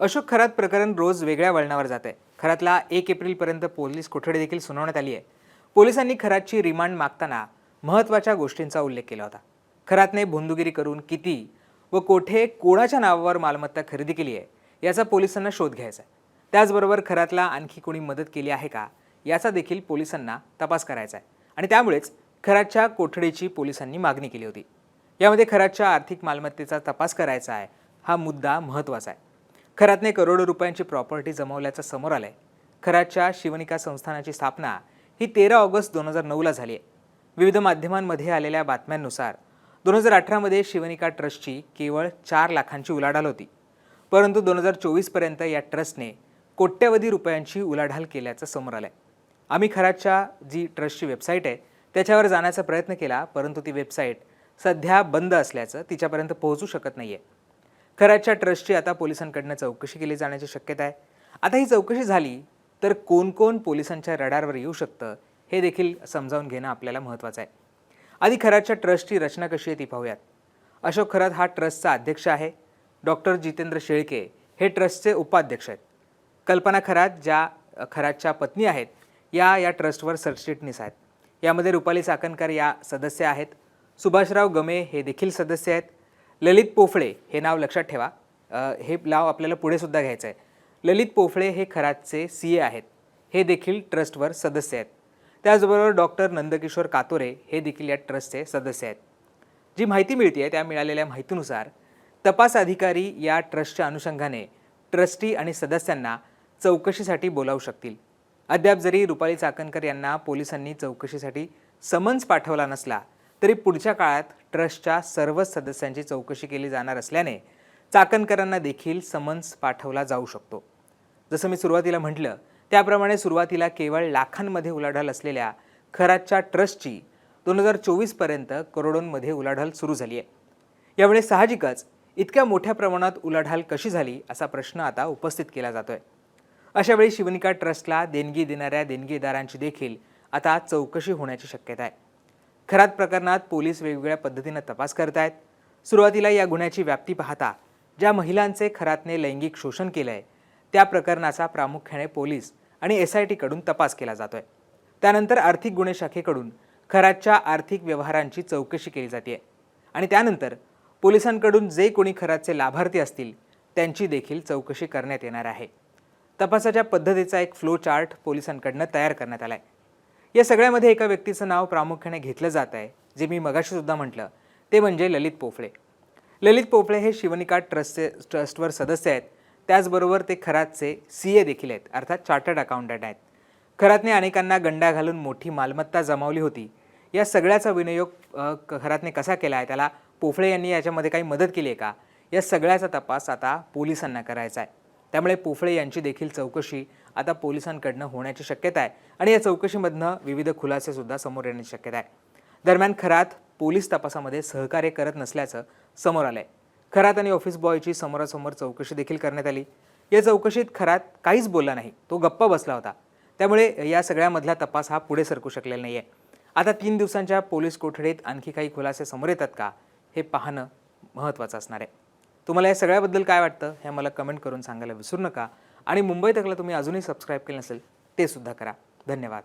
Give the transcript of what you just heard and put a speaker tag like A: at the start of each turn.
A: अशोक खरात प्रकरण रोज वेगळ्या वळणावर जात आहे. खरातला 1 एप्रिलपर्यंत पोलीस कोठडी देखील सुनावण्यात आली आहे. पोलिसांनी खरातची रिमांड मागताना महत्त्वाच्या गोष्टींचा उल्लेख केला होता. खरातने भोंदूगिरी करून किती व कोठे कोणाच्या नावावर मालमत्ता खरेदी केली आहे याचा पोलिसांना शोध घ्यायचा आहे. त्याचबरोबर खरातला आणखी कोणी मदत केली आहे का याचा देखील पोलिसांना तपास करायचा आहे आणि त्यामुळेच खरातच्या कोठडीची पोलिसांनी मागणी केली होती. यामध्ये खरातच्या आर्थिक मालमत्तेचा तपास करायचा आहे. हा मुद्दा महत्त्वाचा आहे. खरातने करोडो रुपयांची प्रॉपर्टी जमवल्याचं समोर आलंय. खरातच्या शिवनिका संस्थानाची स्थापना ही 13 ऑगस्ट 2009ला झाली आहे. विविध माध्यमांमध्ये आलेल्या बातम्यांनुसार 2018 मध्ये शिवनिका ट्रस्टची केवळ 4 लाखांची उलाढाल होती. परंतु 2024 पर्यंत या ट्रस्टने कोट्यवधी रुपयांची उलाढाल केल्याचं समोर आलंय. आम्ही खरातच्या जी ट्रस्टची वेबसाईट आहे त्याच्यावर जाण्याचा प्रयत्न केला, परंतु ती वेबसाईट सध्या बंद असल्याचं तिच्यापर्यंत पोहोचू शकत नाहीये. खरातच्या ट्रस्टची आता पोलिसांकडून चौकशी केली जाण्याची शक्यता आहे. आता ही चौकशी झाली तर कोण कोण पोलिसांच्या रडारवर येऊ शकतं हे देखील समजावून घेणं आपल्याला महत्त्वाचं आहे. आधी खरातच्या ट्रस्टची रचना कशी आहे ती पाहूयात. अशोक खरात हा ट्रस्टचा अध्यक्ष आहे. डॉक्टर जितेंद्र शेळके हे ट्रस्टचे उपाध्यक्ष आहेत. कल्पना खरात ज्या खरातच्या पत्नी आहेत या ट्रस्टवर सरचिटणीस आहेत. यामध्ये रुपाली चाकणकर या सदस्य आहेत. सुभाषराव गमे हे देखील सदस्य आहेत. ललित पोफळे हे नाव लक्षात ठेवा, हे नाव आपल्याला पुढे सुद्धा घ्यायचं आहे. ललित पोफळे हे खरातचे CA आहेत. हे देखील ट्रस्टवर सदस्य आहेत. त्याचबरोबर डॉक्टर नंदकिशोर कातोरे हे देखील या ट्रस्टचे सदस्य आहेत. जी माहिती मिळते त्या मिळालेल्या माहितीनुसार तपास अधिकारी या ट्रस्टच्या अनुषंगाने ट्रस्टी आणि सदस्यांना चौकशीसाठी बोलावू शकतील. अद्याप जरी रुपाली चाकणकर यांना पोलिसांनी चौकशीसाठी समन्स पाठवला नसला तरी पुढच्या काळात ट्रस्टच्या सर्वच सदस्यांची चौकशी केली जाणार असल्याने चाकणकरांना देखील समन्स पाठवला जाऊ शकतो. जसं मी सुरुवातीला म्हटलं त्याप्रमाणे सुरुवातीला केवळ लाखांमध्ये उलाढाल असलेल्या खरातच्या ट्रस्टची 2024 पर्यंत करोडोंमध्ये उलाढाल सुरू झाली आहे. यामुळे साहजिकच इतक्या मोठ्या प्रमाणात उलाढाल कशी झाली असा प्रश्न आता उपस्थित केला जातोय. अशावेळी शिवनिका ट्रस्टला देणगी देणाऱ्या देणगीदारांची देखील आता चौकशी होण्याची शक्यता आहे. खरात प्रकरणात पोलीस वेगवेगळ्या पद्धतीने तपास करत आहेत. सुरुवातीला या गुन्ह्याची व्याप्ती पाहता ज्या महिलांचे खरातने लैंगिक शोषण केलंय त्या प्रकरणाचा प्रामुख्याने पोलीस आणि SIT कडून तपास केला जातोय. त्यानंतर आर्थिक गुन्हे शाखेकडून खरातच्या आर्थिक व्यवहारांची चौकशी केली जाते आणि त्यानंतर पोलिसांकडून जे कोणी खरातचे लाभार्थी असतील त्यांची देखील चौकशी करण्यात येणार आहे. तपासाच्या पद्धतीचा एक फ्लो चार्ट पोलिसांकडून तयार करण्यात आलाय. या सगळ्यामध्ये एका व्यक्तीचं नाव प्रामुख्याने घेतलं जात आहे, जे मी मगाशी सुद्धा म्हटलं, ते म्हणजे ललित पोफळे. ललित पोफळे हे शिवनिका ट्रस्टवर सदस्य आहेत. त्याचबरोबर ते खरातचे CA देखील आहेत, अर्थात चार्टर्ड अकाउंटंट आहेत. खरातने अनेकांना गंडा घालून मोठी मालमत्ता जमावली होती. या सगळ्याचा विनियोग खरातने कसा केला आहे, त्याला पोफळे यांनी याच्यामध्ये काही मदत केली आहे का, या सगळ्याचा तपास आता पोलिसांना करायचा आहे. त्यामुळे पोफळे यांची देखील चौकशी आता पोलिसांकडनं होण्याची शक्यता आहे आणि या चौकशीमधनं विविध खुलासे सुद्धा समोर येण्याची शक्यता आहे. दरम्यान खरात पोलीस तपासामध्ये सहकार्य करत नसल्याचं समोर आलंय. खरात आणि ऑफिस बॉयची समोरासमोर चौकशी देखील करण्यात आली. या चौकशीत खरात काहीच बोलला नाही, तो गप्पा बसला होता. त्यामुळे या सगळ्यामधला तपास हा पुढे सरकू शकलेला नाहीये. आता 3 दिवसांच्या पोलीस कोठडीत आणखी काही खुलासे समोर येतात का हे पाहणं महत्त्वाचं असणार आहे. तुम्हाला या सगळ्याबद्दल काय वाटतं हे मला कमेंट करून सांगायला विसरू नका आणि मुंबई तकला तुम्ही अजूनही सबस्क्राईब केलं नसेल ते सुद्धा करा. धन्यवाद.